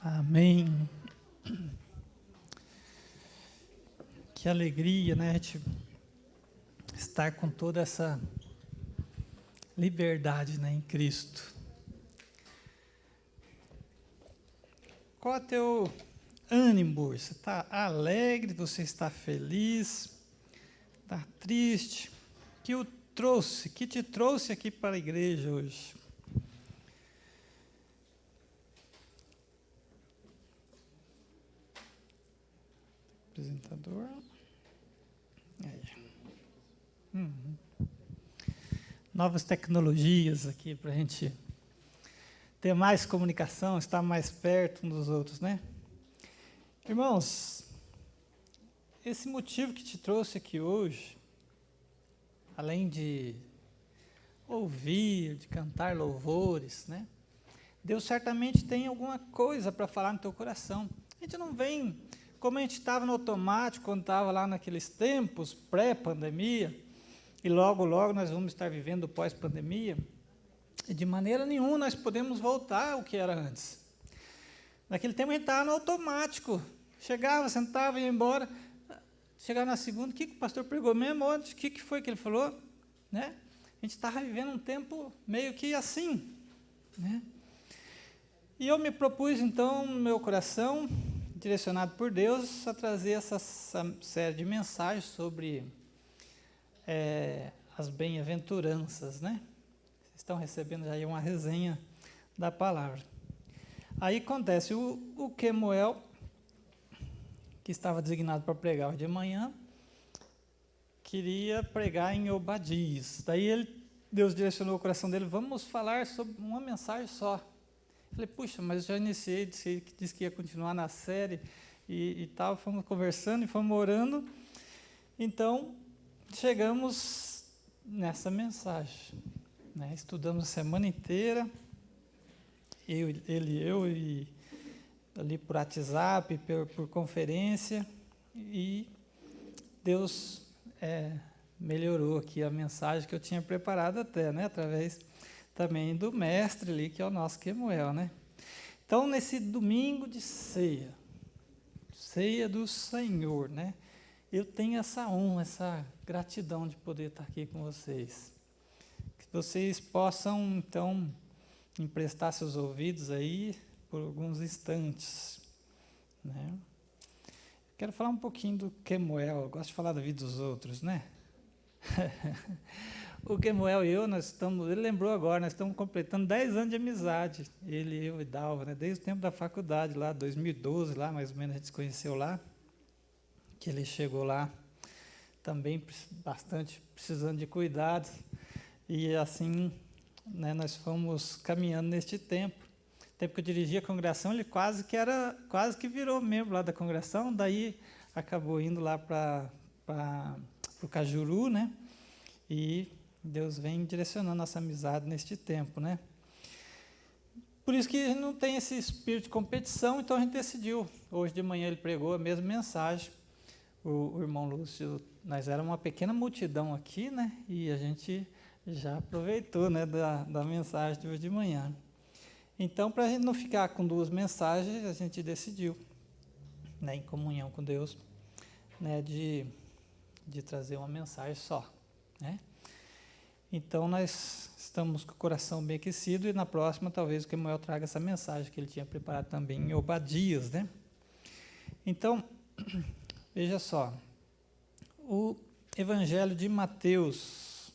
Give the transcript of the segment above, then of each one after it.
Amém. Que alegria, né? A gente estar com toda essa liberdade, né, em Cristo. Qual é o teu ânimo? Você está alegre? Você está feliz? Está triste? Que te trouxe aqui para a igreja hoje? Apresentador. Aí. Novas tecnologias aqui para a gente ter mais comunicação, estar mais perto uns dos outros, né? Irmãos, esse motivo que te trouxe aqui hoje, além de ouvir, de cantar louvores, né? Deus certamente tem alguma coisa para falar no teu coração. A gente não vem, como a gente estava no automático, quando estava lá naqueles tempos, pré-pandemia, e logo, logo nós vamos estar vivendo pós-pandemia, e de maneira nenhuma nós podemos voltar ao que era antes. Naquele tempo a gente estava no automático, chegava, sentava, ia embora, chegava na segunda, o que o pastor pregou mesmo? O que foi que ele falou? Né? A gente estava vivendo um tempo meio que assim, né? E eu me propus, então, no meu coração, direcionado por Deus, a trazer essa série de mensagens sobre as bem-aventuranças, né? Vocês estão recebendo já aí uma resenha da palavra. Aí acontece, o Kemuel, que estava designado para pregar de manhã, queria pregar em Obadias. Daí Deus direcionou o coração dele, vamos falar sobre uma mensagem só. Falei, puxa, mas eu já iniciei, disse que ia continuar na série e tal, fomos conversando e fomos orando. Então, chegamos nessa mensagem, né? Estudamos a semana inteira, eu e ali por WhatsApp, por conferência, e Deus melhorou aqui a mensagem que eu tinha preparado até, né? Através também do mestre ali, que é o nosso Kemuel, né? Então, nesse domingo de ceia do Senhor, né? Eu tenho essa honra, essa gratidão de poder estar aqui com vocês. Que vocês possam, então, emprestar seus ouvidos aí por alguns instantes, né? Quero falar um pouquinho do Kemuel, eu gosto de falar da vida dos outros, né? O Kemuel e eu, ele lembrou agora, nós estamos completando 10 anos de amizade, ele, eu e Dalva, né? Desde o tempo da faculdade, lá, 2012, lá, mais ou menos, a gente se conheceu lá, que ele chegou lá também bastante precisando de cuidados, e assim, né, nós fomos caminhando neste tempo que eu dirigia a congregação, ele quase que virou membro lá da congregação, daí acabou indo lá para o Cajuru, né? E Deus vem direcionando nossa amizade neste tempo, né? Por isso que a gente não tem esse espírito de competição, então a gente decidiu. Hoje de manhã ele pregou a mesma mensagem. O irmão Lúcio, nós éramos uma pequena multidão aqui, né? E a gente já aproveitou, né, da mensagem de hoje de manhã. Então, para a gente não ficar com duas mensagens, a gente decidiu, né, em comunhão com Deus, né, de trazer uma mensagem só, né? Então, nós estamos com o coração bem aquecido e na próxima, talvez, o Kemuel traga essa mensagem que ele tinha preparado também em Obadias, né? Então, veja só, o Evangelho de Mateus,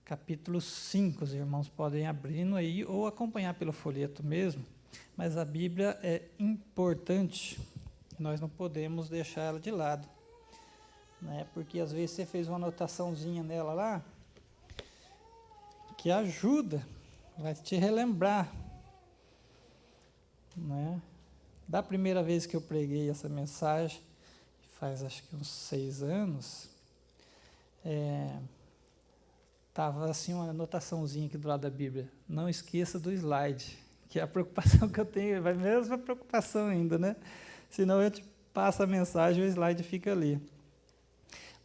capítulo 5, os irmãos podem abrindo aí ou acompanhar pelo folheto mesmo, mas a Bíblia é importante, nós não podemos deixar ela de lado, né? Porque às vezes você fez uma anotaçãozinha nela lá, que ajuda, vai te relembrar, né? Da primeira vez que eu preguei essa mensagem, faz acho que uns 6 anos, estava assim uma anotaçãozinha aqui do lado da Bíblia, não esqueça do slide, que é a preocupação que eu tenho, vai mesmo a preocupação ainda, né? Senão eu te passo a mensagem e o slide fica ali.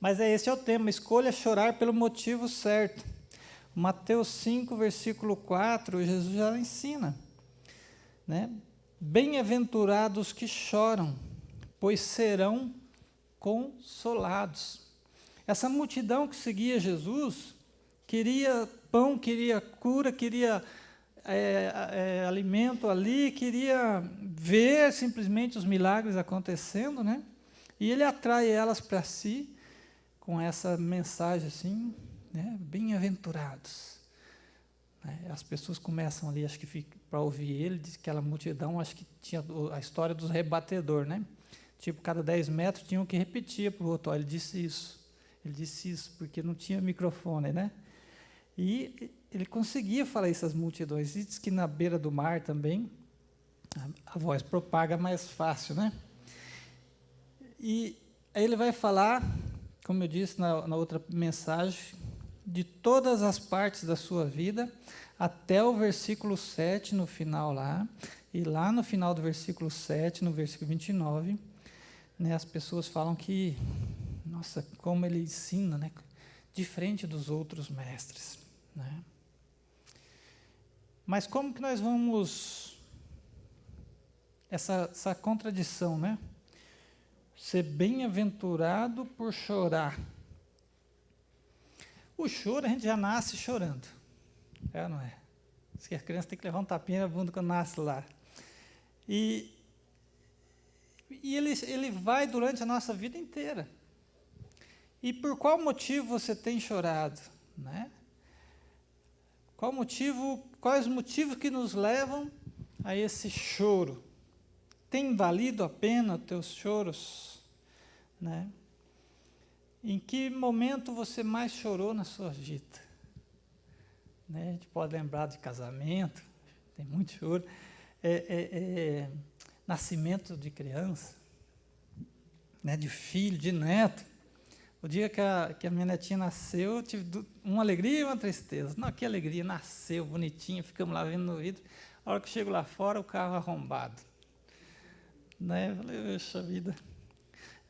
Mas esse é o tema, escolha chorar pelo motivo certo. Mateus 5, versículo 4, Jesus já ensina, né? Bem-aventurados que choram, pois serão consolados. Essa multidão que seguia Jesus queria pão, queria cura, queria alimento ali, queria ver simplesmente os milagres acontecendo, né? E ele atrai elas para si com essa mensagem assim, né? Bem-aventurados. As pessoas começam ali, acho que para ouvir ele, diz que aquela multidão, acho que tinha a história dos rebatedores, né? Tipo, cada 10 metros tinham que repetir para o outro, olha, ele disse isso, porque não tinha microfone, né? E ele conseguia falar isso às multidões. E diz que na beira do mar também, a voz propaga mais fácil, né? E aí ele vai falar, como eu disse na outra mensagem, de todas as partes da sua vida, até o versículo 7, no final lá, e lá no final do versículo 7, no versículo 29, né, as pessoas falam que, nossa, como ele ensina, né, diferente dos outros mestres, né? Mas como que nós vamos, essa contradição, né? Ser bem-aventurado por chorar. O choro, a gente já nasce chorando. É ou não é? Diz que a criança tem que levar um tapinha na bunda quando nasce lá. E ele vai durante a nossa vida inteira. E por qual motivo você tem chorado? Né? Quais os motivos que nos levam a esse choro? Tem valido a pena os teus choros? Né? Em que momento você mais chorou na sua vida? Né? A gente pode lembrar de casamento, tem muito choro. Nascimento de criança, né? De filho, de neto. O dia que a minha netinha nasceu, eu tive uma alegria e uma tristeza. Não, que alegria, nasceu, bonitinha, ficamos lá vendo no vidro. A hora que chego lá fora, o carro arrombado. Né? Eu falei, poxa vida.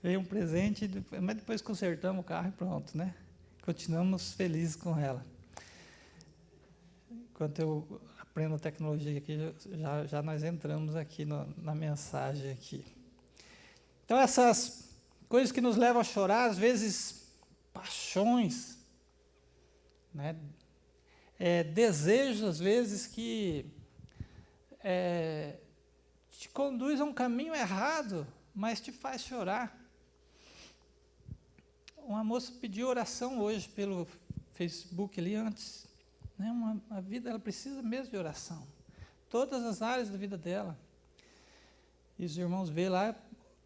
Veio um presente, mas depois consertamos o carro e pronto, né? Continuamos felizes com ela. Enquanto eu aprendo tecnologia aqui, já nós entramos aqui na mensagem aqui. Então, essas coisas que nos levam a chorar, às vezes, paixões, né? Desejos, às vezes, que te conduz a um caminho errado, mas te faz chorar. Uma moça pediu oração hoje pelo Facebook ali antes. Né? A vida, ela precisa mesmo de oração. Todas as áreas da vida dela. E os irmãos vê lá,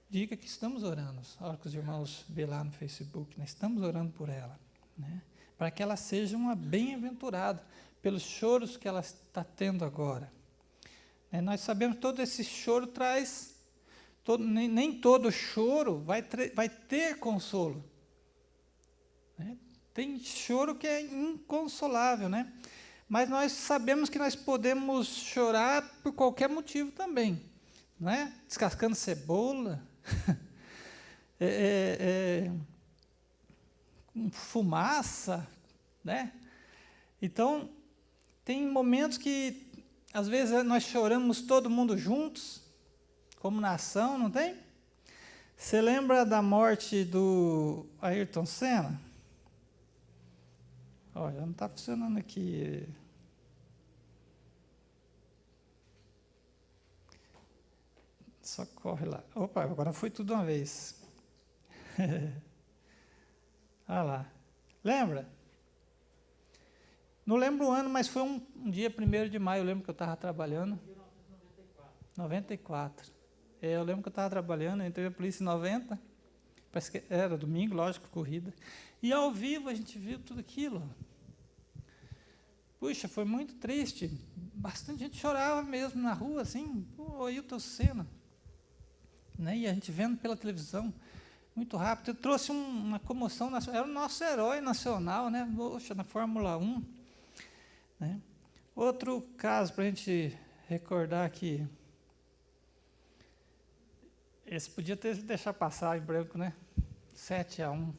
diga que estamos orando. A hora que os irmãos vê lá no Facebook, nós estamos orando por ela. Né? Para que ela seja uma bem-aventurada, pelos choros que ela está tendo agora. Nós sabemos que todo esse choro traz, nem todo choro vai ter consolo. Né? Tem choro que é inconsolável, né? Mas nós sabemos que nós podemos chorar por qualquer motivo também, não é? Descascando cebola, com fumaça, né? Então, tem momentos que, às vezes, nós choramos todo mundo juntos, como nação, não tem? Você lembra da morte do Ayrton Senna? Já não está funcionando aqui. Só corre lá. Opa, agora foi tudo uma vez. Olha lá. Lembra? Não lembro o ano, mas foi um dia 1º de maio, eu lembro que eu estava trabalhando. 94. Eu lembro que eu estava trabalhando, eu entrei na polícia em 90. Parece que era domingo, lógico, corrida. E ao vivo a gente viu tudo aquilo. Puxa, foi muito triste. Bastante gente chorava mesmo na rua, assim, o Ayrton Senna. Né? E a gente vendo pela televisão, muito rápido. Eu trouxe uma comoção nacional. Era o nosso herói nacional, né? Poxa, na Fórmula 1. Né? Outro caso para a gente recordar aqui. Esse podia deixar passar em branco, né? 7-1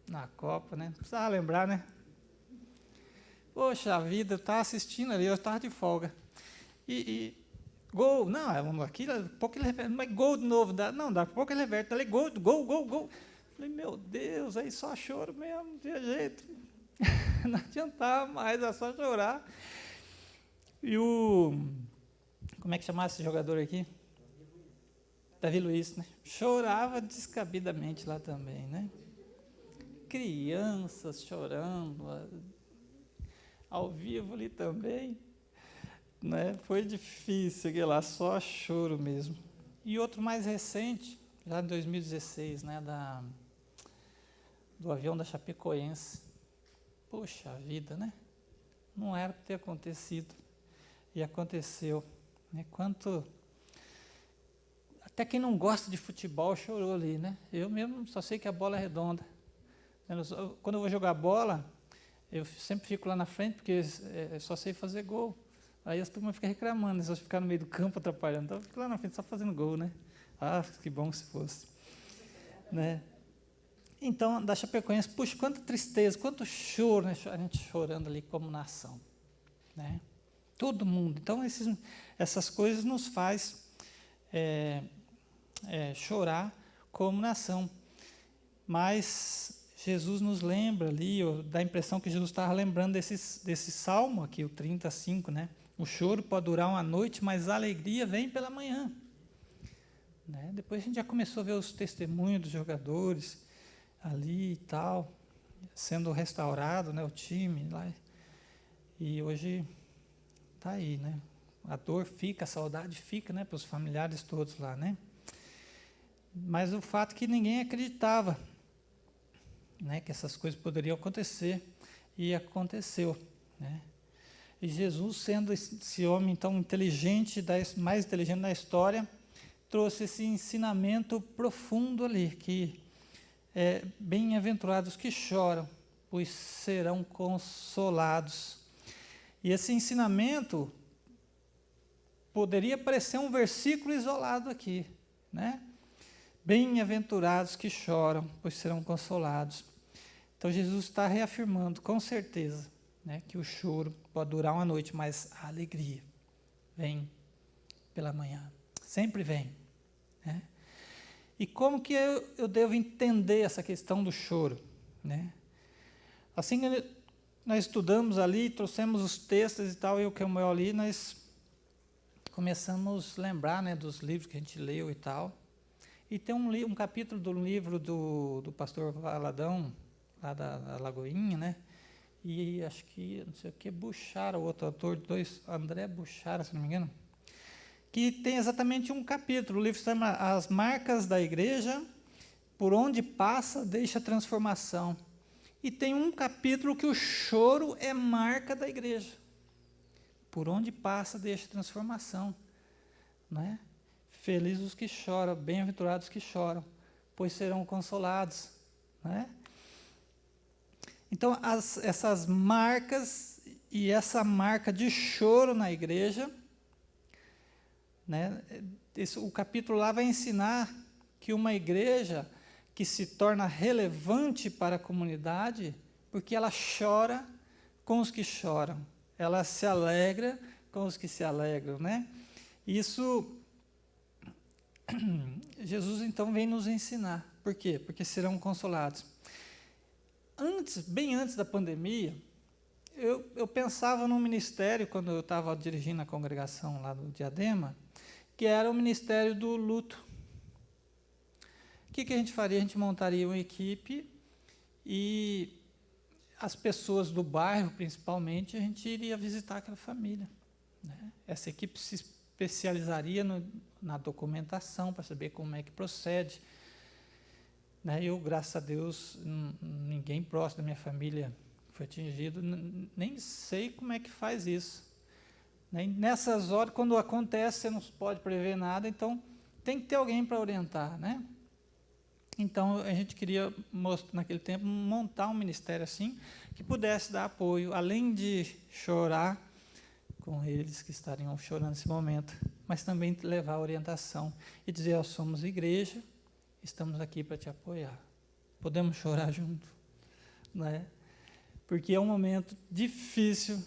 na Copa, né? Não precisava lembrar, né? Poxa vida, eu estava assistindo ali, eu estava de folga. E Gol, não, aqui, daqui a pouco ele reverte, mas gol de novo, não, daqui a pouco ele reverte, ali, gol, gol, gol, gol. Falei, meu Deus, aí só choro mesmo, não tinha jeito, não adiantava mais, era só chorar. E como é que chamava esse jogador aqui? Davi Luiz, né? Chorava descabidamente lá também, né? Crianças chorando, ao vivo ali também. Né? Foi difícil, aquele lá, só choro mesmo. E outro mais recente, já em 2016, né, do avião da Chapecoense. Poxa vida, né? Não era para ter acontecido. E aconteceu. Né? Até quem não gosta de futebol chorou ali, né? Eu mesmo só sei que a bola é redonda. Quando eu vou jogar bola, eu sempre fico lá na frente, porque eu só sei fazer gol. Aí as turmas ficam reclamando, se eu ficar no meio do campo atrapalhando. Então eu fico lá na frente só fazendo gol, né? Ah, que bom se fosse. Né? Então, da Chapecoense, puxa, quanta tristeza, quanto choro, né? A gente chorando ali como nação. Né? Todo mundo. Então, essas coisas nos faz chorar como nação. Mas Jesus nos lembra ali, dá a impressão que Jesus estava lembrando desse salmo aqui, o 35, né? O choro pode durar uma noite, mas a alegria vem pela manhã. Né? Depois a gente já começou a ver os testemunhos dos jogadores ali e tal, sendo restaurado, né, o time lá. E hoje está aí, né? A dor fica, a saudade fica, né, para os familiares todos lá, né? Mas o fato é que ninguém acreditava, né, que essas coisas poderiam acontecer, e aconteceu, né? E Jesus, sendo esse homem tão inteligente, mais inteligente da história, trouxe esse ensinamento profundo ali, que bem-aventurados que choram, pois serão consolados. E esse ensinamento poderia parecer um versículo isolado aqui, né? Bem-aventurados que choram, pois serão consolados. Então Jesus está reafirmando, com certeza, né, que o choro pode durar uma noite, mas a alegria vem pela manhã, sempre vem. Né? E como que eu devo entender essa questão do choro? Né? Assim que nós estudamos ali, trouxemos os textos e tal, e o que eu li, nós começamos a lembrar, né, dos livros que a gente leu e tal. E tem um capítulo do livro do pastor Valadão, lá da Lagoinha, né? E acho que, não sei o que, Buchara, o outro autor, André Buchara, se não me engano, que tem exatamente um capítulo. O livro se chama As Marcas da Igreja, por onde passa, deixa transformação. E tem um capítulo que o choro é marca da igreja. Por onde passa, deixa transformação. Né? Felizes os que choram, bem-aventurados os que choram, pois serão consolados. Né? Então, essas marcas e essa marca de choro na igreja, né, o capítulo lá vai ensinar que uma igreja que se torna relevante para a comunidade, porque ela chora com os que choram, ela se alegra com os que se alegram. Né? Isso, Jesus então vem nos ensinar. Por quê? Porque serão consolados. Bem antes da pandemia, eu pensava num ministério, quando eu estava dirigindo a congregação lá do Diadema, que era o ministério do luto. O que a gente faria? A gente montaria uma equipe e as pessoas do bairro, principalmente, a gente iria visitar aquela família. Né? Essa equipe se especializaria na documentação, para saber como é que procede. Né? Eu, graças a Deus, ninguém próximo da minha família foi atingido, nem sei como é que faz isso. Né? Nessas horas, quando acontece, você não pode prever nada, então tem que ter alguém para orientar. Né? Então, a gente queria, naquele tempo, montar um ministério assim, que pudesse dar apoio, além de chorar com eles que estariam chorando nesse momento, mas também levar orientação e dizer, somos igreja, estamos aqui para te apoiar. Podemos chorar junto, né? Porque é um momento difícil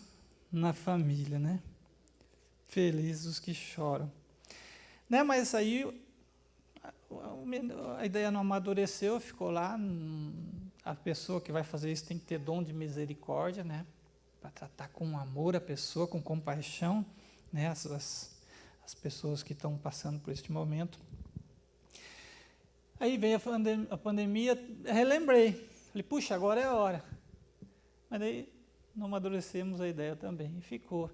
na família, né? Felizes os que choram. Né, mas aí a ideia não amadureceu, ficou lá. A pessoa que vai fazer isso tem que ter dom de misericórdia, né, para tratar com amor a pessoa, com compaixão, né, as pessoas que estão passando por este momento. Aí veio a pandemia, relembrei, falei, puxa, agora é a hora. Mas daí não amadurecemos a ideia também, e ficou.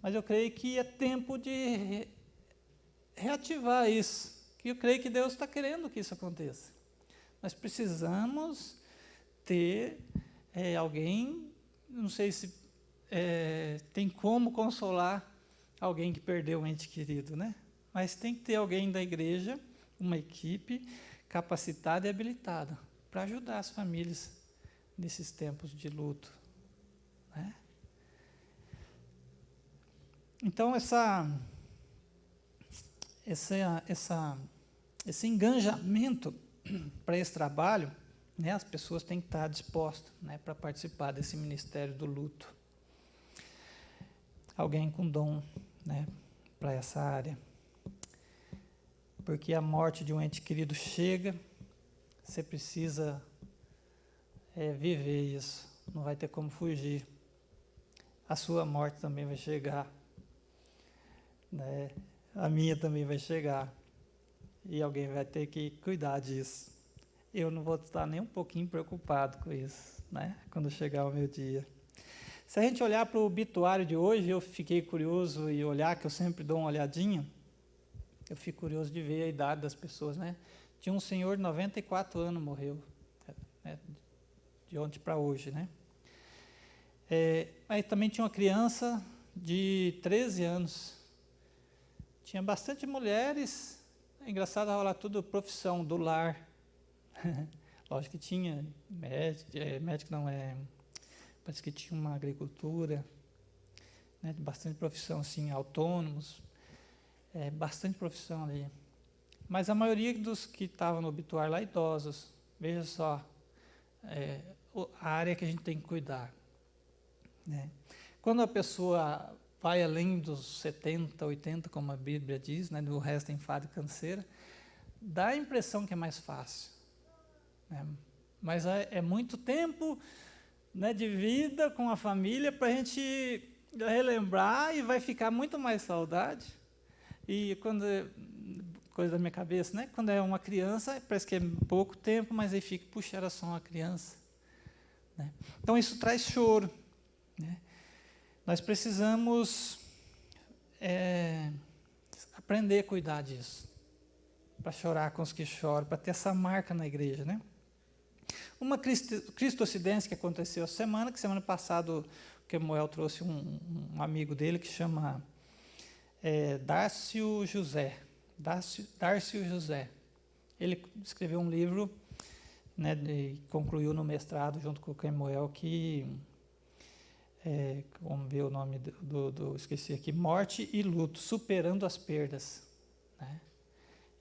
Mas eu creio que é tempo de reativar isso, que eu creio que Deus está querendo que isso aconteça. Nós precisamos ter alguém, não sei se tem como consolar alguém que perdeu um ente querido, né? Mas tem que ter alguém da igreja, uma equipe capacitada e habilitada para ajudar as famílias nesses tempos de luto, né? Então, esse engajamento para esse trabalho, né, as pessoas têm que estar dispostas, né, para participar desse ministério do luto. Alguém com dom, né, para essa área. Porque a morte de um ente querido chega, você precisa viver isso, não vai ter como fugir. A sua morte também vai chegar, né? A minha também vai chegar, e alguém vai ter que cuidar disso. Eu não vou estar nem um pouquinho preocupado com isso, né, quando chegar o meu dia. Se a gente olhar para o obituário de hoje, eu fiquei curioso e olhar, que eu sempre dou uma olhadinha, eu fico curioso de ver a idade das pessoas, né? Tinha um senhor de 94 anos, morreu, né, de ontem para hoje, né? Aí também tinha uma criança de 13 anos. Tinha bastante mulheres, engraçado rolar tudo profissão do lar. Lógico que tinha médico não parece que tinha uma agricultura, né, bastante profissão assim, autônomos, bastante profissão ali. Mas a maioria dos que estavam no obituário lá, idosos. Veja só, a área que a gente tem que cuidar, né? Quando a pessoa vai além dos 70, 80, como a Bíblia diz, né, do resto em fado e canseira, dá a impressão que é mais fácil, né? Mas é muito tempo, né, de vida com a família para a gente relembrar, e vai ficar muito mais saudade. E quando coisa da minha cabeça, né? Quando é uma criança, parece que é pouco tempo, mas aí fica, puxa, era só uma criança, né? Então isso traz choro, né? Nós precisamos aprender a cuidar disso, para chorar com os que choram, para ter essa marca na igreja, né? Uma cristocidência que aconteceu semana passada, o Kemuel trouxe um amigo dele que chama Dárcio José. Ele escreveu um livro, né, e concluiu no mestrado junto com o Kemuel, que vamos ver o nome esqueci aqui, Morte e Luto, Superando as Perdas, né?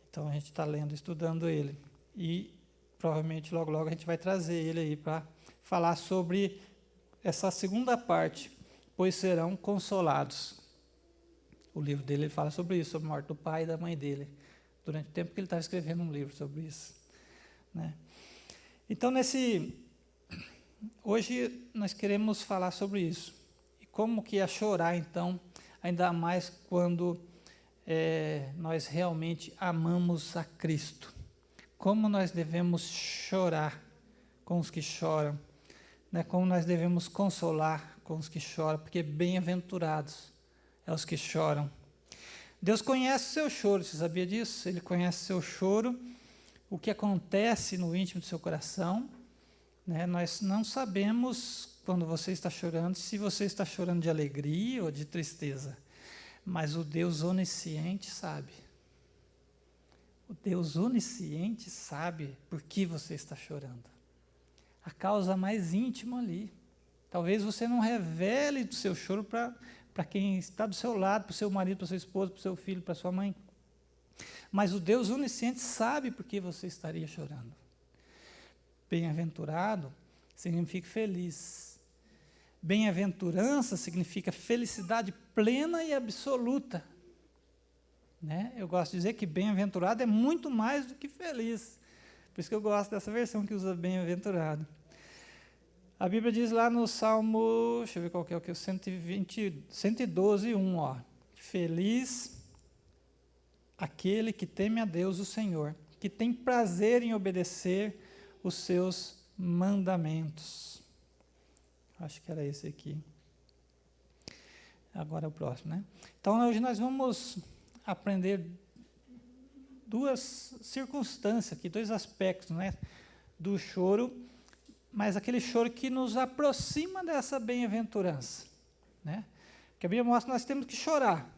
Então a gente está lendo, estudando ele, e provavelmente logo a gente vai trazer ele aí para falar sobre essa segunda parte, pois serão consolados. O livro dele, ele fala sobre isso, sobre a morte do pai e da mãe dele, durante o tempo que ele estava escrevendo um livro sobre isso, né? Então, hoje nós queremos falar sobre isso. E como que é chorar, então, ainda mais quando nós realmente amamos a Cristo. Como nós devemos chorar com os que choram, né? Como nós devemos consolar com os que choram, porque bem-aventurados é os que choram. Deus conhece o seu choro, você sabia disso? Ele conhece o seu choro, o que acontece no íntimo do seu coração, né? Nós não sabemos, quando você está chorando, se você está chorando de alegria ou de tristeza, mas o Deus onisciente sabe. O Deus onisciente sabe por que você está chorando. A causa mais íntima ali. Talvez você não revele o seu choro para quem está do seu lado, para o seu marido, para o seu esposo, para o seu filho, para a sua mãe. Mas o Deus onisciente sabe por que você estaria chorando. Bem-aventurado significa feliz. Bem-aventurança significa felicidade plena e absoluta. né? Eu gosto de dizer que bem-aventurado é muito mais do que feliz. Por isso que eu gosto dessa versão que usa bem-aventurado. A Bíblia diz lá no Salmo, deixa eu ver qual que é o que, 112, 1, ó. Feliz aquele que teme a Deus, o Senhor, que tem prazer em obedecer os seus mandamentos. Acho que era esse aqui. Agora é o próximo, né? Então, hoje nós vamos aprender duas circunstâncias aqui, dois aspectos, né, do choro, mas aquele choro que nos aproxima dessa bem-aventurança, né? Porque a Bíblia mostra que nós temos que chorar.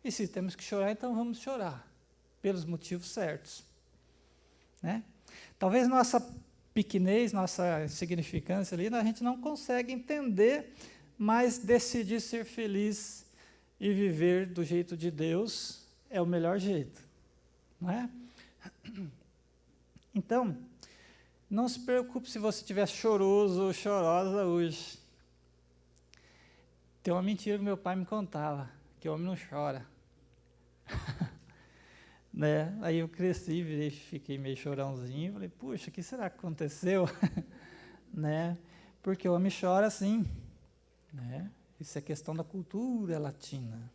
E se temos que chorar, então vamos chorar, pelos motivos certos, né? Talvez nossa pequenez, nossa insignificância ali, a gente não consegue entender, mas decidir ser feliz e viver do jeito de Deus é o melhor jeito, não é? Então, não se preocupe se você estiver choroso ou chorosa hoje. Tem uma mentira que meu pai me contava, que o homem não chora. Né? Aí eu cresci, fiquei meio chorãozinho, falei, puxa, o que será que aconteceu? Né? Porque o homem chora sim, né? Isso é questão da cultura latina,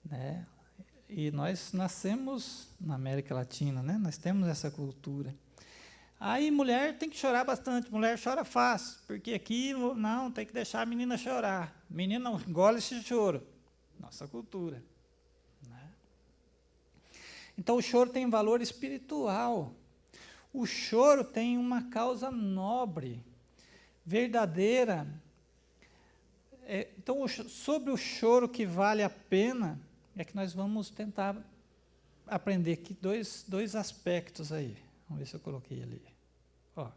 né? E nós nascemos na América Latina, né? Nós temos essa cultura. Aí mulher tem que chorar bastante, mulher chora fácil, porque aqui não, tem que deixar a menina chorar. Menina não engole esse choro. Nossa cultura. Né? Então o choro tem valor espiritual. O choro tem uma causa nobre, verdadeira. Então, sobre o choro que vale a pena, é que nós vamos tentar aprender aqui dois aspectos aí. Vamos ver se eu coloquei ali. Ó,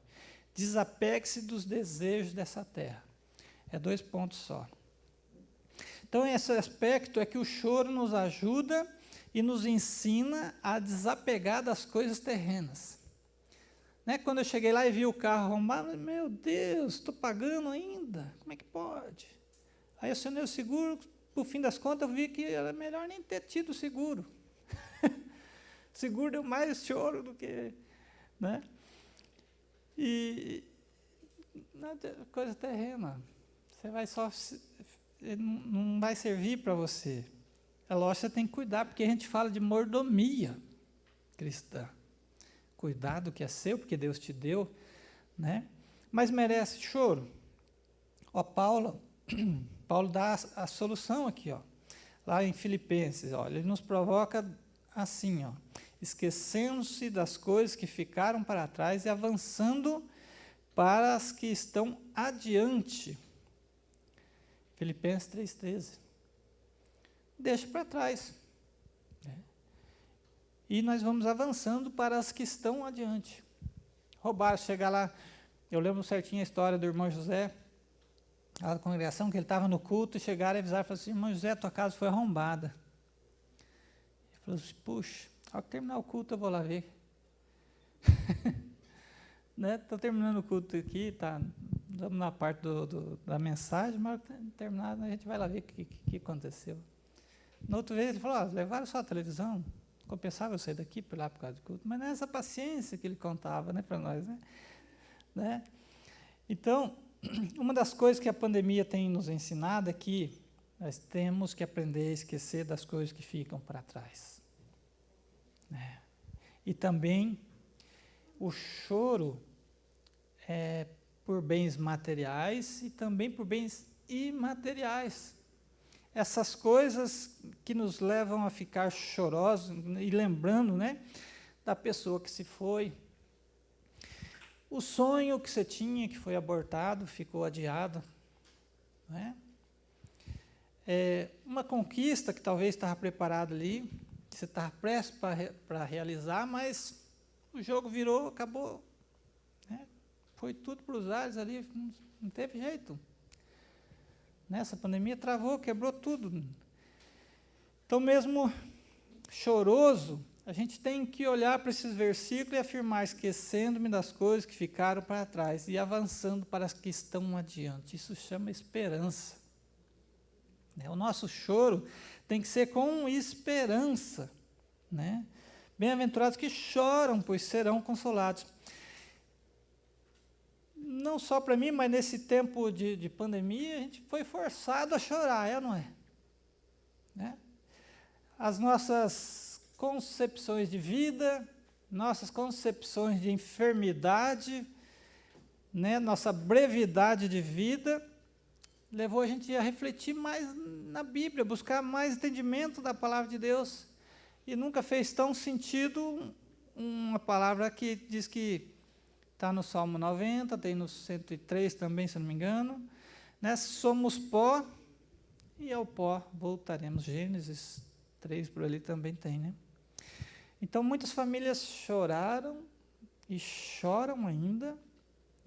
desapegue-se dos desejos dessa terra. É 2 pontos só. Então, esse aspecto é que o choro nos ajuda e nos ensina a desapegar das coisas terrenas. Né? Quando eu cheguei lá e vi o carro arrombado, meu Deus, estou pagando ainda? Como é que pode? Aí eu acionei o seguro, por fim das contas, eu vi que era melhor nem ter tido o seguro. O seguro deu mais choro do que... Né? E coisa terrena. Você vai só... Não vai servir para você. É lógico que você tem que cuidar, porque a gente fala de mordomia cristã. Cuidar do que é seu, porque Deus te deu, né? Mas merece choro. Ó, Paulo dá a solução aqui, ó. Lá em Filipenses, ó, ele nos provoca assim, ó, esquecendo-se das coisas que ficaram para trás e avançando para as que estão adiante. Filipenses 3,13. Deixa para trás. Né? E nós vamos avançando para as que estão adiante. Roubar, chegar lá, eu lembro certinho a história do irmão José, lá da congregação, que ele estava no culto, e chegaram e avisaram, falaram assim, irmão José, tua casa foi arrombada. Ele falou assim, puxa, ao terminar o culto eu vou lá ver. Estou terminando o culto aqui, estamos na parte da mensagem, mas terminado a gente vai lá ver o que aconteceu. Na outra vez ele falou, levaram só a televisão, compensava eu sair daqui por lá por causa do culto, mas não é essa paciência que ele contava, né, para nós, né? Então, uma das coisas que a pandemia tem nos ensinado é que nós temos que aprender a esquecer das coisas que ficam para trás. Né? E também o choro é por bens materiais e também por bens imateriais. Essas coisas que nos levam a ficar chorosos e lembrando, né, da pessoa que se foi. O sonho que você tinha, que foi abortado, ficou adiado. Né? Uma conquista que talvez estava preparada ali, que você estava prestes para realizar, mas o jogo virou, acabou. Né? Foi tudo para os ares ali, não teve jeito. Nessa pandemia travou, quebrou tudo. Então, mesmo choroso, a gente tem que olhar para esses versículos e afirmar, esquecendo-me das coisas que ficaram para trás e avançando para as que estão adiante. Isso chama esperança. O nosso choro tem que ser com esperança, né? Bem-aventurados que choram, pois serão consolados. Não só para mim, mas nesse tempo de pandemia, a gente foi forçado a chorar, é ou não é? Né? As nossas concepções de vida, nossas concepções de enfermidade, né, nossa brevidade de vida, levou a gente a refletir mais na Bíblia, buscar mais entendimento da palavra de Deus, e nunca fez tão sentido uma palavra que diz que está no Salmo 90, tem no 103 também, se não me engano, né, somos pó, e ao pó voltaremos. Gênesis 3 por ali também tem, né? Então, muitas famílias choraram e choram ainda,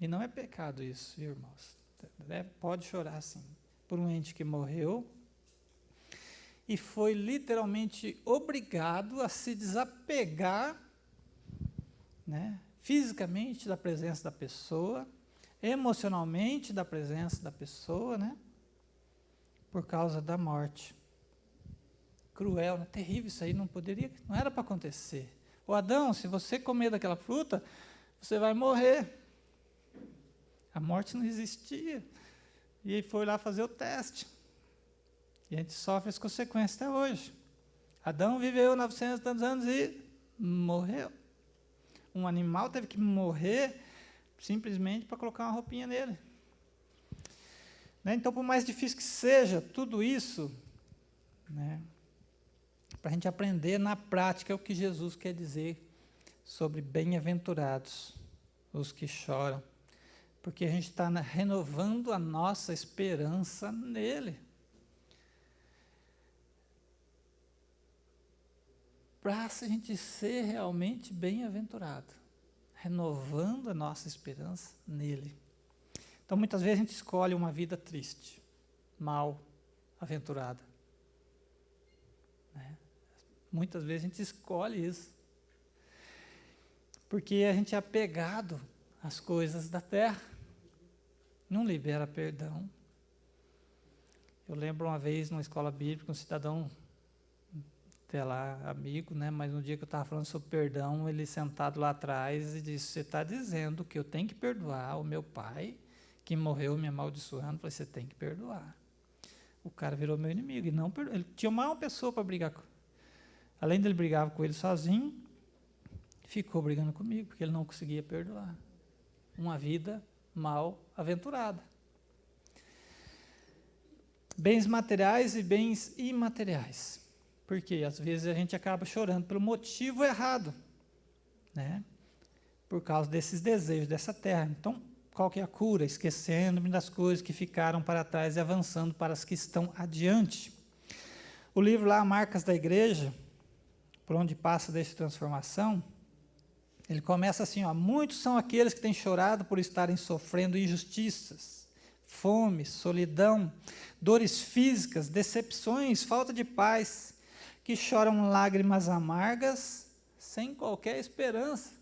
e não é pecado isso, viu, irmãos? Pode chorar, sim, por um ente que morreu e foi literalmente obrigado a se desapegar, né, fisicamente da presença da pessoa, emocionalmente da presença da pessoa, né, por causa da morte. Cruel, né? Terrível isso aí, não era para acontecer. Ô Adão, se você comer daquela fruta, você vai morrer. A morte não existia. E ele foi lá fazer o teste. E a gente sofre as consequências até hoje. Adão viveu 900 e tantos anos e morreu. Um animal teve que morrer simplesmente para colocar uma roupinha nele. Né? Então, por mais difícil que seja tudo isso, né, para a gente aprender na prática o que Jesus quer dizer sobre bem-aventurados, os que choram, porque a gente está renovando a nossa esperança nele. Para a gente ser realmente bem-aventurado, renovando a nossa esperança nele. Então, muitas vezes a gente escolhe uma vida triste, mal-aventurada. Né? Muitas vezes a gente escolhe isso, porque a gente é apegado às coisas da terra, não libera perdão. Eu lembro uma vez, numa escola bíblica, um cidadão, até lá, amigo, né, mas no dia que eu estava falando sobre perdão, ele sentado lá atrás e disse: você está dizendo que eu tenho que perdoar o meu pai, que morreu me amaldiçoando? Eu falei: você tem que perdoar. O cara virou meu inimigo, e não perdoou. Ele tinha mais uma pessoa para brigar com. Além dele brigava com ele sozinho, ficou brigando comigo, porque ele não conseguia perdoar. Uma vida mal aventurada. Bens materiais e bens imateriais. Porque às vezes a gente acaba chorando pelo motivo errado, né? Por causa desses desejos dessa terra. Então, qual que é a cura? Esquecendo-me das coisas que ficaram para trás e avançando para as que estão adiante. O livro lá, Marcas da Igreja, por onde passa dessa transformação, ele começa assim, ó: muitos são aqueles que têm chorado por estarem sofrendo injustiças, fome, solidão, dores físicas, decepções, falta de paz, que choram lágrimas amargas, sem qualquer esperança.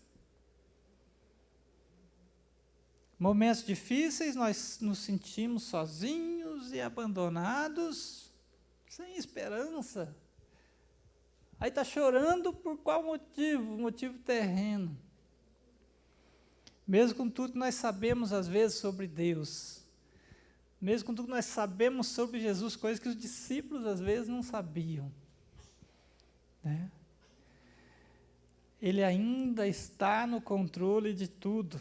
Momentos difíceis, nós nos sentimos sozinhos e abandonados, sem esperança. Aí está chorando por qual motivo? Motivo terreno. Mesmo com tudo que nós sabemos, às vezes, sobre Deus, mesmo com tudo que nós sabemos sobre Jesus, coisas que os discípulos, às vezes, não sabiam, né? Ele ainda está no controle de tudo.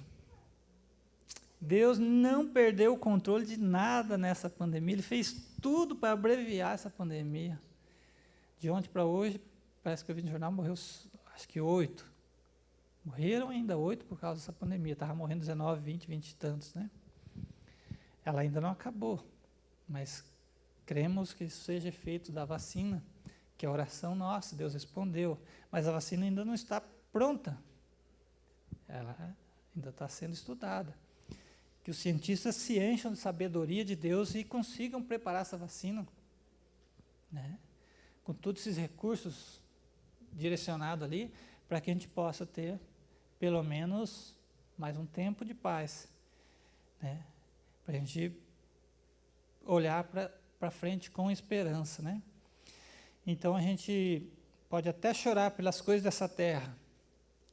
Deus não perdeu o controle de nada nessa pandemia. Ele fez tudo para abreviar essa pandemia. De ontem para hoje, parece que eu vi no jornal, morreu, acho que 8. Morreram ainda 8 por causa dessa pandemia. Estava morrendo 19, 20 e tantos, né? Ela ainda não acabou, mas cremos que isso seja efeito da vacina, que é a oração nossa, Deus respondeu, mas a vacina ainda não está pronta. Ela ainda está sendo estudada. Que os cientistas se encham de sabedoria de Deus e consigam preparar essa vacina, né? Com todos esses recursos direcionados ali, para que a gente possa ter, pelo menos, mais um tempo de paz, né? Para a gente olhar para frente com esperança, né? Então a gente pode até chorar pelas coisas dessa terra,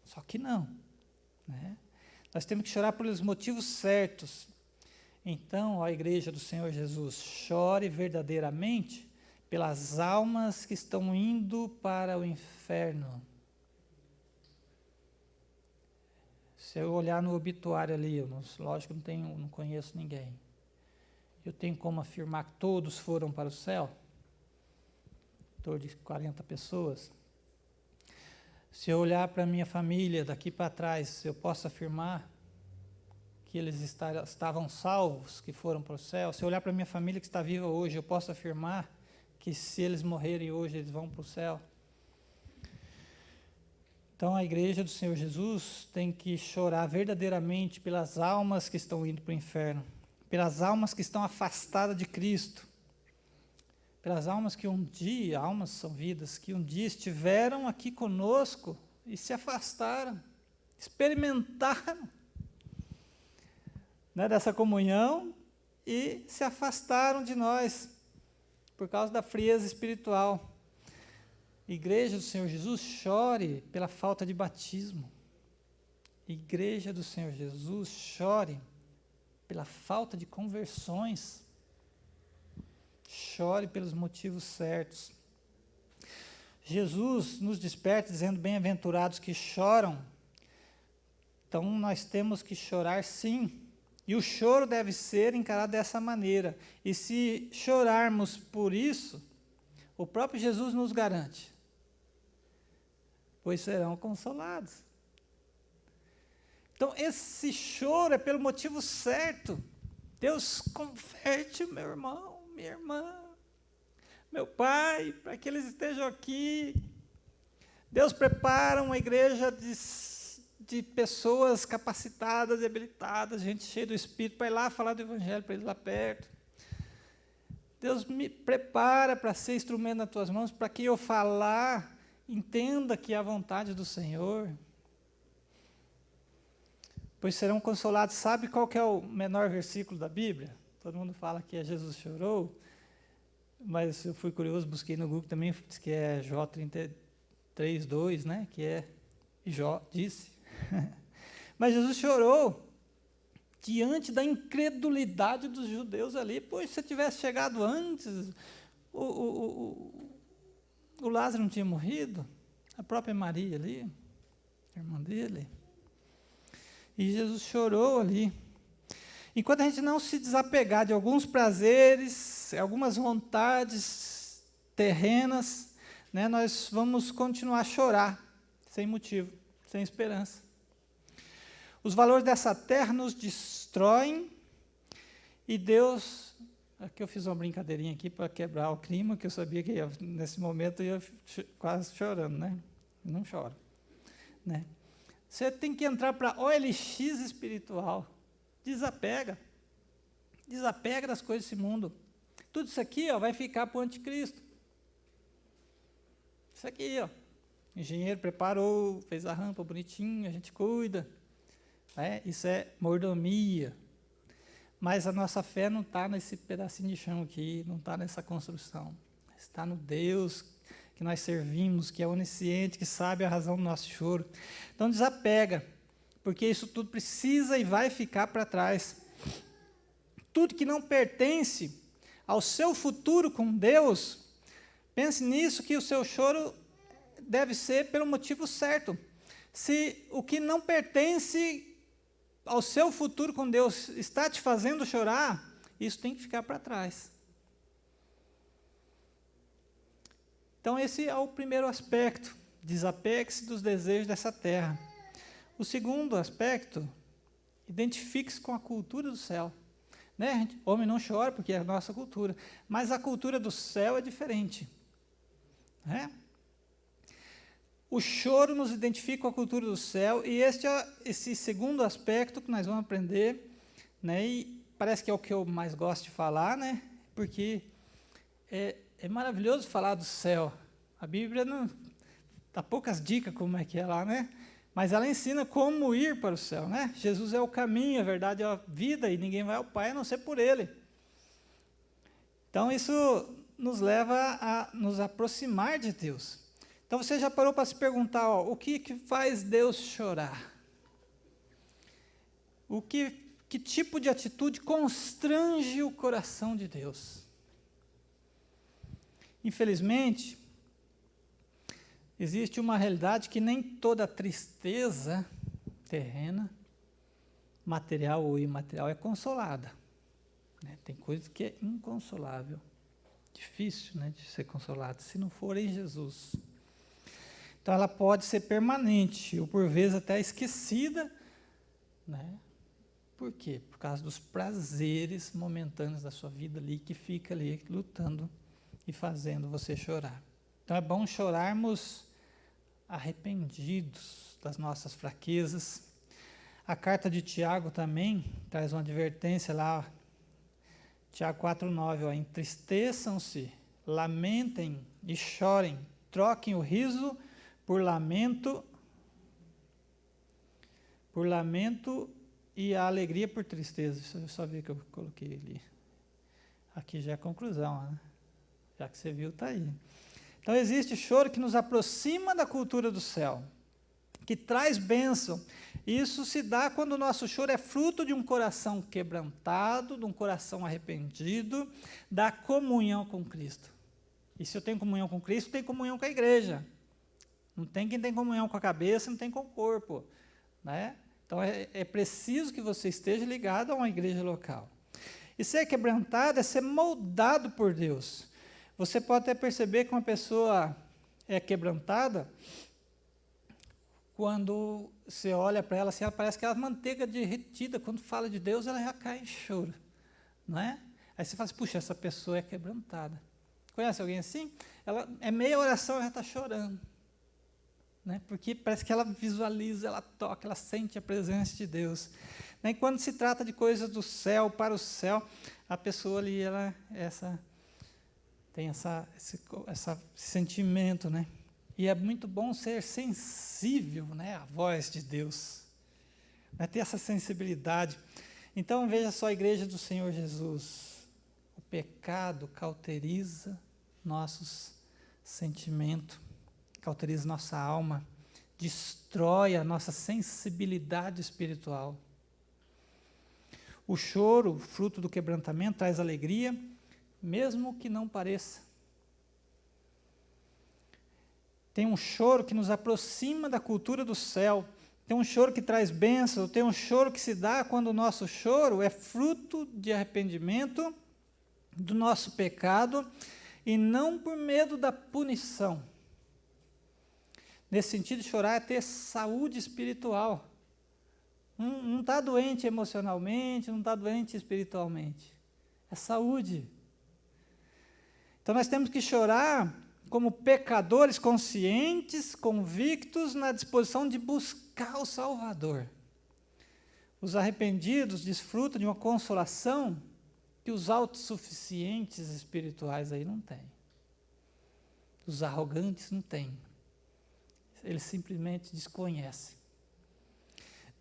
só que não, né? Nós temos que chorar pelos motivos certos. Então, ó igreja do Senhor Jesus, chore verdadeiramente pelas almas que estão indo para o inferno. Se eu olhar no obituário ali, lógico que não conheço ninguém, eu tenho como afirmar que todos foram para o céu? Em torno de 40 pessoas. Se eu olhar para a minha família daqui para trás, eu posso afirmar que eles estavam salvos, que foram para o céu? Se eu olhar para a minha família que está viva hoje, eu posso afirmar que se eles morrerem hoje, eles vão para o céu? Então a igreja do Senhor Jesus tem que chorar verdadeiramente pelas almas que estão indo para o inferno, pelas almas que estão afastadas de Cristo, pelas almas que um dia, almas são vidas, que um dia estiveram aqui conosco e se afastaram, experimentaram, né, dessa comunhão e se afastaram de nós por causa da frieza espiritual. Igreja do Senhor Jesus, chore pela falta de batismo. Igreja do Senhor Jesus, chore pela falta de conversões. Chore pelos motivos certos. Jesus nos desperta dizendo, bem-aventurados que choram. Então nós temos que chorar sim. E o choro deve ser encarado dessa maneira. E se chorarmos por isso, o próprio Jesus nos garante, pois serão consolados. Então esse choro é pelo motivo certo. Deus converte meu irmão, minha irmã, meu pai, para que eles estejam aqui. Deus prepara uma igreja de pessoas capacitadas e habilitadas, gente cheia do Espírito, para ir lá falar do Evangelho para eles lá perto. Deus me prepara para ser instrumento nas tuas mãos, para que eu falar, entenda que é a vontade do Senhor. Pois serão consolados. Sabe qual que é o menor versículo da Bíblia? Todo mundo fala que é Jesus chorou, mas eu fui curioso, busquei no Google também, diz que é Jó 33:2, né? Que é Jó disse. Mas Jesus chorou diante da incredulidade dos judeus ali. Pois se você tivesse chegado antes, o Lázaro não tinha morrido, a própria Maria ali, a irmã dele. E Jesus chorou ali. Enquanto a gente não se desapegar de alguns prazeres, algumas vontades terrenas, né, nós vamos continuar a chorar, sem motivo, sem esperança. Os valores dessa terra nos destroem, e Deus... Aqui eu fiz uma brincadeirinha aqui para quebrar o clima, que eu sabia que nesse momento eu ia quase chorando, né? Não choro, né? Você tem que entrar para a OLX espiritual. Desapega das coisas desse mundo. Tudo isso aqui, ó, vai ficar para o anticristo. Isso aqui, ó, o engenheiro preparou, fez a rampa bonitinho, a gente cuida, né? Isso é mordomia. Mas a nossa fé não está nesse pedacinho de chão aqui, não está nessa construção. Está no Deus que nós servimos, que é onisciente, que sabe a razão do nosso choro. Então desapega, porque isso tudo precisa e vai ficar para trás. Tudo que não pertence ao seu futuro com Deus, pense nisso, que o seu choro deve ser pelo motivo certo. Se o que não pertence ao seu futuro com Deus está te fazendo chorar, isso tem que ficar para trás. Então esse é o primeiro aspecto, desapegue-se dos desejos dessa terra. O segundo aspecto, identifique-se com a cultura do céu. Né? Homem não chora porque é a nossa cultura, mas a cultura do céu é diferente. Né? O choro nos identifica com a cultura do céu, e esse segundo aspecto que nós vamos aprender, né, e parece que é o que eu mais gosto de falar, né, porque é maravilhoso falar do céu. A Bíblia não dá poucas dicas como é que é lá, né, mas ela ensina como ir para o céu. Né? Jesus é o caminho, a verdade é a vida, e ninguém vai ao Pai a não ser por Ele. Então isso nos leva a nos aproximar de Deus. Então, você já parou para se perguntar, o que faz Deus chorar? Que tipo de atitude constrange o coração de Deus? Infelizmente, existe uma realidade que nem toda tristeza terrena, material ou imaterial, é consolada. Tem coisas que é inconsolável, difícil de ser consolada, se não for em Jesus. Então, ela pode ser permanente, ou por vezes até esquecida, Por quê? Por causa dos prazeres momentâneos da sua vida ali, que fica ali lutando e fazendo você chorar. Então é bom chorarmos arrependidos das nossas fraquezas. A carta de Tiago também traz uma advertência lá, Tiago 4,9, entristeçam-se, lamentem e chorem, troquem o riso por lamento e a alegria por tristeza. Eu só vi que eu coloquei ali. Aqui já é a conclusão, já que você viu, está aí. Então, existe choro que nos aproxima da cultura do céu, que traz bênção. Isso se dá quando o nosso choro é fruto de um coração quebrantado, de um coração arrependido, da comunhão com Cristo. E se eu tenho comunhão com Cristo, tenho comunhão com a igreja. Não tem quem tem comunhão com a cabeça, não tem com o corpo, Então, é preciso que você esteja ligado a uma igreja local. E ser quebrantado é ser moldado por Deus. Você pode até perceber que uma pessoa é quebrantada quando você olha para ela, assim, ela parece aquela manteiga derretida. Quando fala de Deus, ela já cai em choro. Aí você fala assim, puxa, essa pessoa é quebrantada. Conhece alguém assim? Ela, é meia oração, ela já está chorando. Porque parece que ela visualiza, ela toca, ela sente a presença de Deus. E quando se trata de coisas do céu, para o céu, a pessoa ali, ela tem esse sentimento, E é muito bom ser sensível, à voz de Deus, ter essa sensibilidade. Então, veja só a igreja do Senhor Jesus. O pecado cauteriza nossos sentimentos, cauteriza nossa alma, destrói a nossa sensibilidade espiritual. O choro, fruto do quebrantamento, traz alegria, mesmo que não pareça. Tem um choro que nos aproxima da cultura do céu, tem um choro que traz bênção, tem um choro que se dá quando o nosso choro é fruto de arrependimento do nosso pecado e não por medo da punição. Nesse sentido, chorar é ter saúde espiritual. Não está doente emocionalmente, não está doente espiritualmente. É saúde. Então, nós temos que chorar como pecadores conscientes, convictos, na disposição de buscar o Salvador. Os arrependidos desfrutam de uma consolação que os autossuficientes espirituais aí não têm. Os arrogantes não têm. Eles simplesmente desconhecem.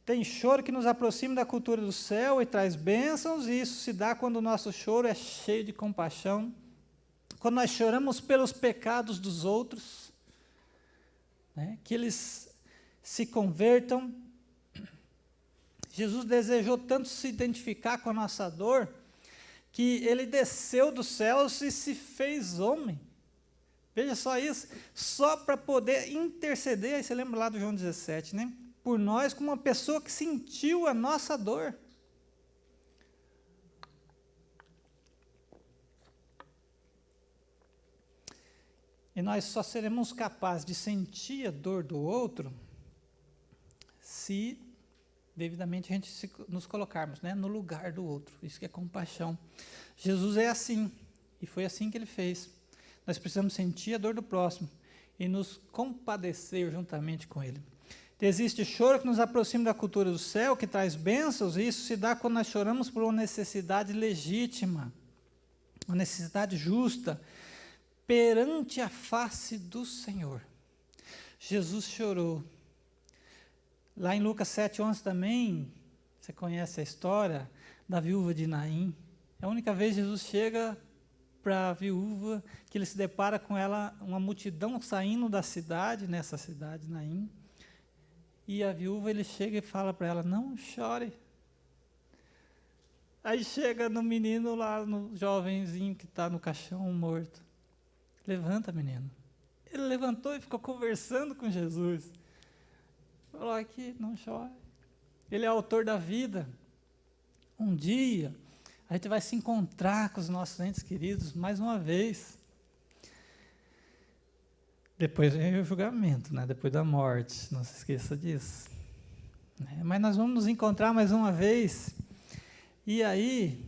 Tem choro que nos aproxima da cultura do céu e traz bênçãos, e isso se dá quando o nosso choro é cheio de compaixão, quando nós choramos pelos pecados dos outros, que eles se convertam. Jesus desejou tanto se identificar com a nossa dor, que ele desceu dos céus e se fez homem. Veja só isso, só para poder interceder, aí você lembra lá do João 17, por nós, como uma pessoa que sentiu a nossa dor. E nós só seremos capazes de sentir a dor do outro se devidamente a gente nos colocarmos no lugar do outro. Isso que é compaixão. Jesus é assim, e foi assim que ele fez. Nós precisamos sentir a dor do próximo e nos compadecer juntamente com ele. Existe choro que nos aproxima da cultura do céu, que traz bênçãos, e isso se dá quando nós choramos por uma necessidade legítima, uma necessidade justa, perante a face do Senhor. Jesus chorou. Lá em Lucas 7,11 também, você conhece a história da viúva de Naim. É a única vez que Jesus chega para a viúva, que ele se depara com ela, uma multidão saindo da cidade, nessa cidade, Naim, e a viúva, ele chega e fala para ela, não chore. Aí chega no menino lá, no jovenzinho que está no caixão morto. Levanta, menino. Ele levantou e ficou conversando com Jesus. Falou aqui, não chore. Ele é autor da vida. Um dia, a gente vai se encontrar com os nossos entes queridos mais uma vez. Depois vem o julgamento, né? Depois da morte, não se esqueça disso. Mas nós vamos nos encontrar mais uma vez. E aí,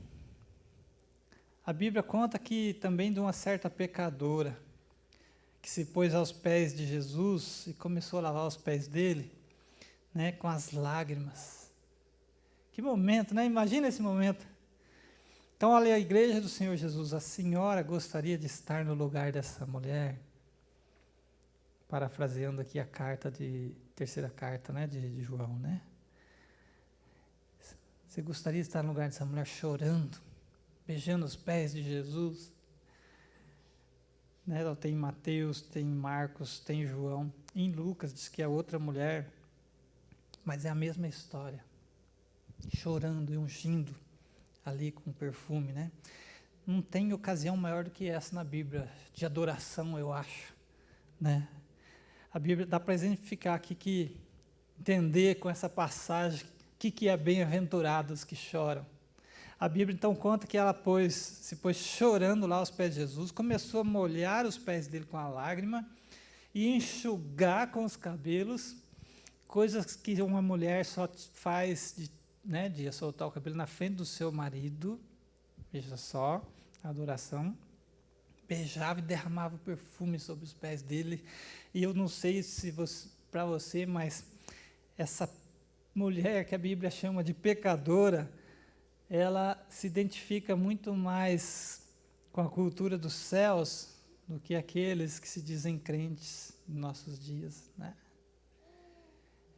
a Bíblia conta que também de uma certa pecadora, que se pôs aos pés de Jesus e começou a lavar os pés dele, né, com as lágrimas. Que momento, né? Imagina esse momento. Então, olha a igreja do Senhor Jesus, a senhora gostaria de estar no lugar dessa mulher? Parafraseando aqui a terceira carta, né, de João, né? Você gostaria de estar no lugar dessa mulher chorando, beijando os pés de Jesus? Né? Tem Mateus, tem Marcos, tem João. Em Lucas diz que é outra mulher, mas é a mesma história. Chorando e ungindo ali com perfume, né? Não tem ocasião maior do que essa na Bíblia, de adoração, eu acho, né? A Bíblia dá para exemplificar aqui, entender com essa passagem, o que é bem-aventurados que choram. A Bíblia então conta que ela se pôs chorando lá aos pés de Jesus, começou a molhar os pés dele com a lágrima e enxugar com os cabelos, coisas que uma mulher só faz de soltar o cabelo na frente do seu marido. Veja só, a adoração. Beijava e derramava perfume sobre os pés dele. E eu não sei se para você, mas essa mulher que a Bíblia chama de pecadora, ela se identifica muito mais com a cultura dos céus do que aqueles que se dizem crentes nos nossos dias, né?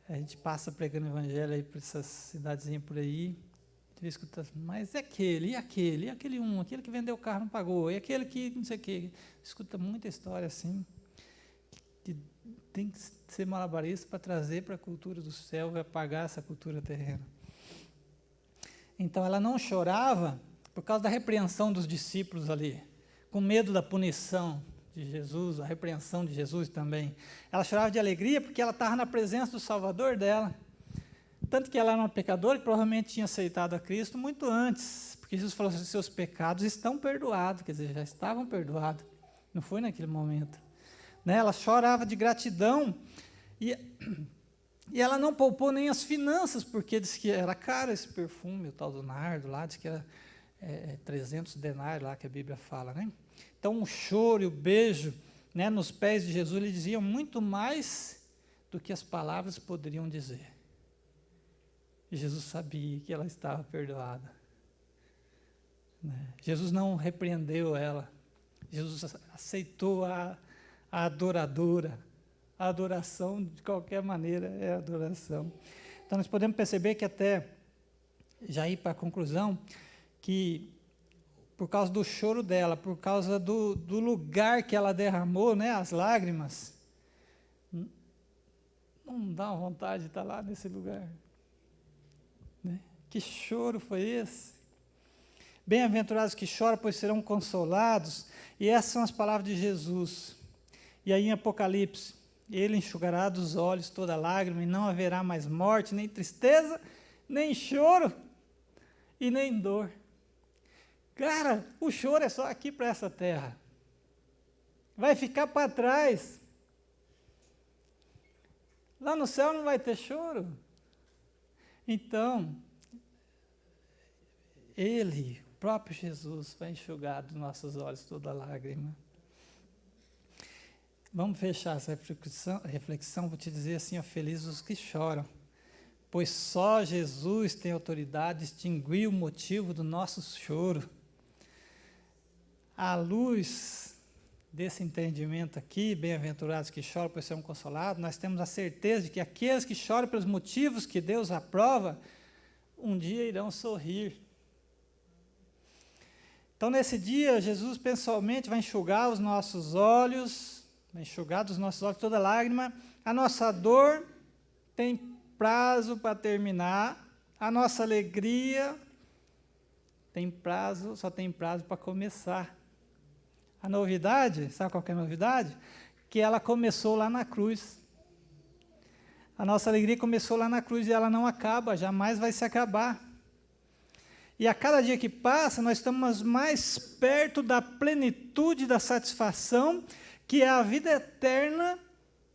A gente passa pregando o evangelho aí para essas cidadezinhas por aí, a gente escuta, mas é aquele, aquele que vendeu o carro não pagou, e aquele que não sei o quê. Escuta muita história assim, que tem que ser malabarista para trazer para a cultura do céu e apagar essa cultura terrena. Então ela não chorava por causa da repreensão dos discípulos ali, com medo da punição de Jesus, a repreensão de Jesus também. Ela chorava de alegria porque ela estava na presença do Salvador dela. Tanto que ela era uma pecadora que provavelmente tinha aceitado a Cristo muito antes, porque Jesus falou assim, seus pecados estão perdoados, quer dizer, já estavam perdoados, não foi naquele momento. Né? Ela chorava de gratidão e ela não poupou nem as finanças, porque disse que era caro esse perfume, o tal do nardo lá, disse que era 300 denários lá que a Bíblia fala, né? Então o choro e o beijo, né, nos pés de Jesus, ele dizia muito mais do que as palavras poderiam dizer. E Jesus sabia que ela estava perdoada, né? Jesus não repreendeu ela, Jesus aceitou a adoradora. A adoração, de qualquer maneira, é adoração. Então, nós podemos perceber que até, já ir para a conclusão, que por causa do choro dela, por causa do lugar que ela derramou, né, as lágrimas, não dá vontade de estar lá nesse lugar. Né? Que choro foi esse? Bem-aventurados que choram, pois serão consolados. E essas são as palavras de Jesus. E aí em Apocalipse, ele enxugará dos olhos toda lágrima, e não haverá mais morte, nem tristeza, nem choro, e nem dor. Cara, o choro é só aqui para essa terra. Vai ficar para trás. Lá no céu não vai ter choro. Então, ele, o próprio Jesus, vai enxugar dos nossos olhos toda lágrima. Vamos fechar essa reflexão, vou te dizer assim, felizes os que choram, pois só Jesus tem autoridade de extinguir o motivo do nosso choro. À luz desse entendimento aqui, bem-aventurados que choram, pois serão consolados, nós temos a certeza de que aqueles que choram pelos motivos que Deus aprova, um dia irão sorrir. Então, nesse dia, Jesus pessoalmente vai enxugar os nossos olhos, vai enxugar dos nossos olhos toda lágrima. A nossa dor tem prazo para terminar, a nossa alegria tem prazo, só tem prazo para começar. A novidade, sabe qual que é a novidade? Que ela começou lá na cruz. A nossa alegria começou lá na cruz e ela não acaba, jamais vai se acabar. E a cada dia que passa, nós estamos mais perto da plenitude da satisfação, que é a vida eterna,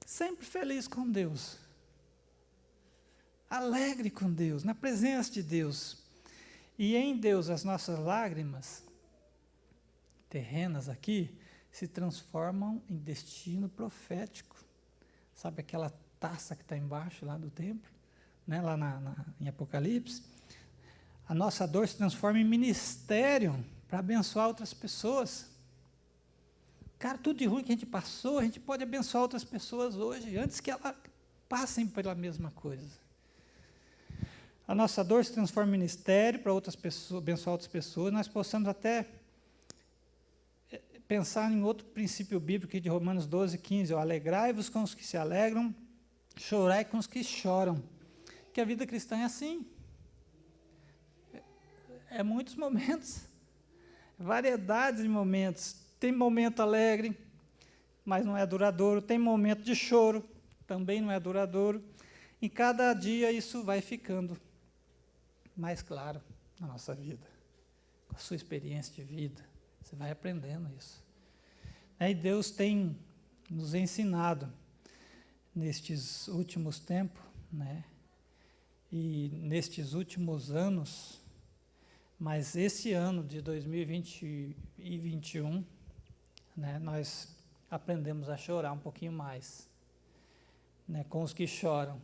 sempre feliz com Deus. Alegre com Deus, na presença de Deus. E em Deus, as nossas lágrimas terrenas aqui se transformam em destino profético. Sabe aquela taça que está embaixo lá do templo, né, lá em Apocalipse? A nossa dor se transforma em ministério para abençoar outras pessoas. Cara, tudo de ruim que a gente passou, a gente pode abençoar outras pessoas hoje, antes que elas passem pela mesma coisa. A nossa dor se transforma em ministério para outras pessoas, abençoar outras pessoas. Nós possamos até pensar em outro princípio bíblico de Romanos 12, 15. Alegrai-vos com os que se alegram, chorai com os que choram. Que a vida cristã é assim. É muitos momentos, variedades de momentos. Tem momento alegre, mas não é duradouro. Tem momento de choro, também não é duradouro. Em cada dia isso vai ficando mais claro na nossa vida. Com a sua experiência de vida, você vai aprendendo isso. E Deus tem nos ensinado nestes últimos tempos, né? E nestes últimos anos, mas esse ano de 2020 e 2021, né, nós aprendemos a chorar um pouquinho mais, né, com os que choram.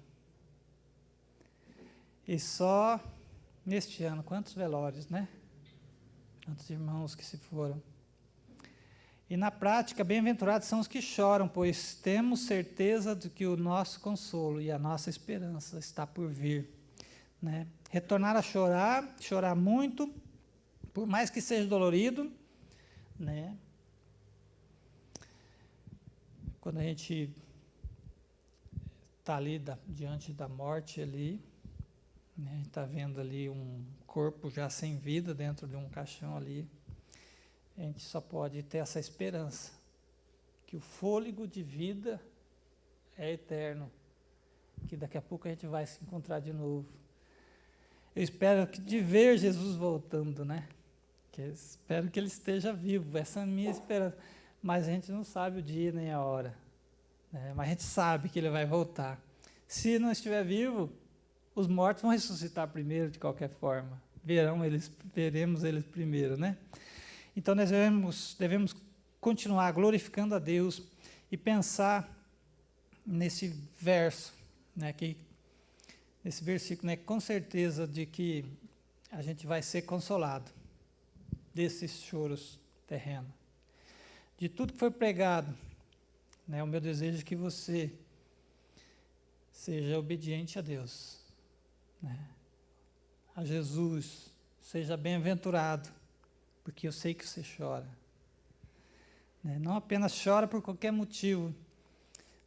E só neste ano, quantos velórios, né? Quantos irmãos que se foram. E na prática, bem-aventurados são os que choram, pois temos certeza de que o nosso consolo e a nossa esperança está por vir, né? Retornar a chorar, chorar muito, por mais que seja dolorido, né? Quando a gente está ali diante da morte ali, né? Está vendo ali um corpo já sem vida dentro de um caixão ali, a gente só pode ter essa esperança, que o fôlego de vida é eterno, que daqui a pouco a gente vai se encontrar de novo. Eu espero de ver Jesus voltando, né? Espero que ele esteja vivo, essa é a minha esperança. Mas a gente não sabe o dia nem a hora, né? Mas a gente sabe que ele vai voltar. Se não estiver vivo, os mortos vão ressuscitar primeiro, de qualquer forma. Veremos eles primeiro, né? Então nós devemos continuar glorificando a Deus e pensar nesse verso, né, nesse versículo, né, com certeza de que a gente vai ser consolado desses choros terrenos. De tudo que foi pregado, né, o meu desejo é que você seja obediente a Deus, né, a Jesus, seja bem-aventurado, porque eu sei que você chora, né? Não apenas chora por qualquer motivo,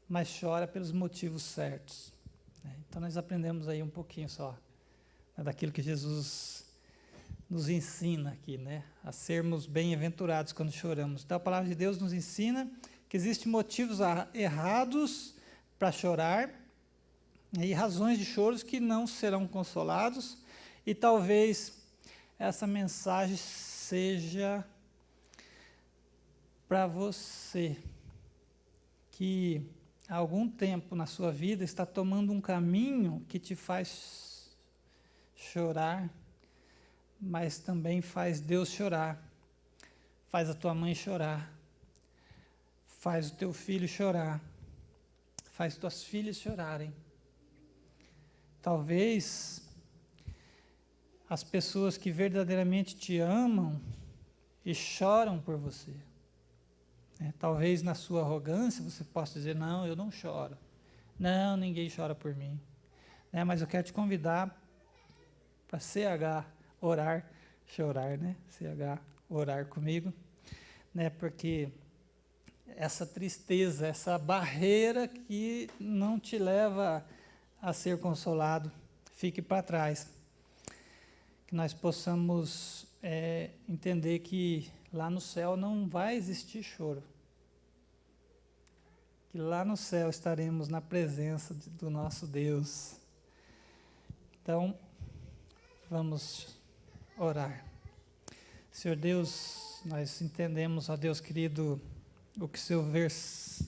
mas chora pelos motivos certos, né? Então nós aprendemos aí um pouquinho só, né, daquilo que Jesus nos ensina aqui, né, a sermos bem-aventurados quando choramos. Então a palavra de Deus nos ensina que existem motivos errados para chorar, e razões de choros que não serão consolados, e talvez essa mensagem seja para você que há algum tempo na sua vida está tomando um caminho que te faz chorar, mas também faz Deus chorar, faz a tua mãe chorar, faz o teu filho chorar, faz tuas filhas chorarem. Talvez as pessoas que verdadeiramente te amam e choram por você. Talvez na sua arrogância você possa dizer, não, eu não choro. Não, ninguém chora por mim. Mas eu quero te convidar para CH, orar, chorar, né? CH, orar comigo, né? Porque essa tristeza, essa barreira que não te leva a ser consolado, fique para trás. Que nós possamos entender que lá no céu não vai existir choro. Que lá no céu estaremos na presença do nosso Deus. Então, vamos orar. Senhor Deus, nós entendemos, ó Deus querido, o que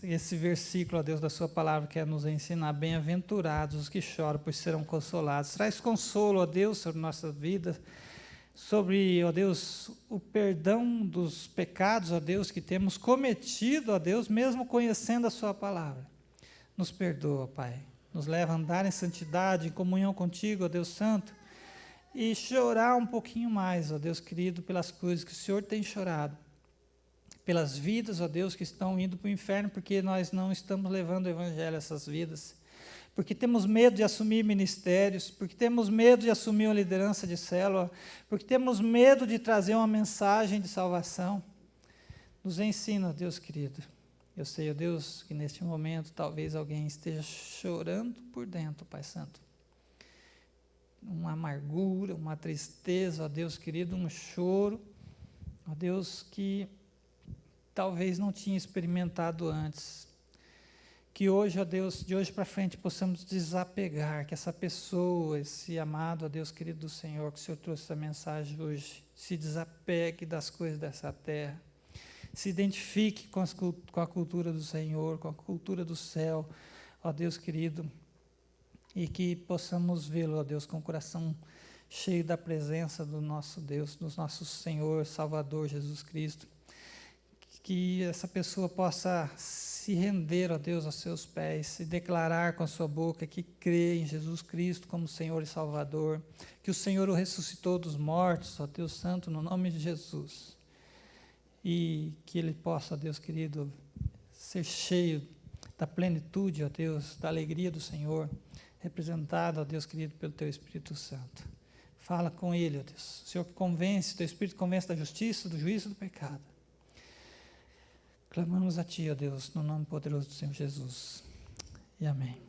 esse versículo, ó Deus, da sua palavra quer nos ensinar. Bem-aventurados os que choram, pois serão consolados. Traz consolo, ó Deus, sobre nossa vida, sobre, ó Deus, o perdão dos pecados, ó Deus, que temos cometido, ó Deus, mesmo conhecendo a sua palavra. Nos perdoa, Pai. Nos leva a andar em santidade, em comunhão contigo, ó Deus Santo, e chorar um pouquinho mais, ó Deus querido, pelas coisas que o Senhor tem chorado, pelas vidas, ó Deus, que estão indo para o inferno, porque nós não estamos levando o Evangelho a essas vidas, porque temos medo de assumir ministérios, porque temos medo de assumir uma liderança de célula, porque temos medo de trazer uma mensagem de salvação. Nos ensina, ó Deus querido. Eu sei, ó Deus, que neste momento talvez alguém esteja chorando por dentro, Pai Santo. Uma amargura, uma tristeza, ó Deus querido, um choro, ó Deus, que talvez não tinha experimentado antes. Que hoje, ó Deus, de hoje para frente possamos desapegar, que essa pessoa, esse amado, ó Deus querido do Senhor, que o Senhor trouxe essa mensagem hoje, se desapegue das coisas dessa terra, se identifique com a cultura do Senhor, com a cultura do céu, ó Deus querido, e que possamos vê-lo, ó Deus, com o coração cheio da presença do nosso Deus, do nosso Senhor, Salvador, Jesus Cristo. Que essa pessoa possa se render, ó Deus, aos seus pés, e declarar com a sua boca que crê em Jesus Cristo como Senhor e Salvador, que o Senhor o ressuscitou dos mortos, ó Deus Santo, no nome de Jesus. E que ele possa, ó Deus querido, ser cheio da plenitude, ó Deus, da alegria do Senhor, representado, ó Deus querido, pelo Teu Espírito Santo. Fala com Ele, ó Deus. O Senhor convence, Teu Espírito convence da justiça, do juízo e do pecado. Clamamos a Ti, ó Deus, no nome poderoso do Senhor Jesus. E amém.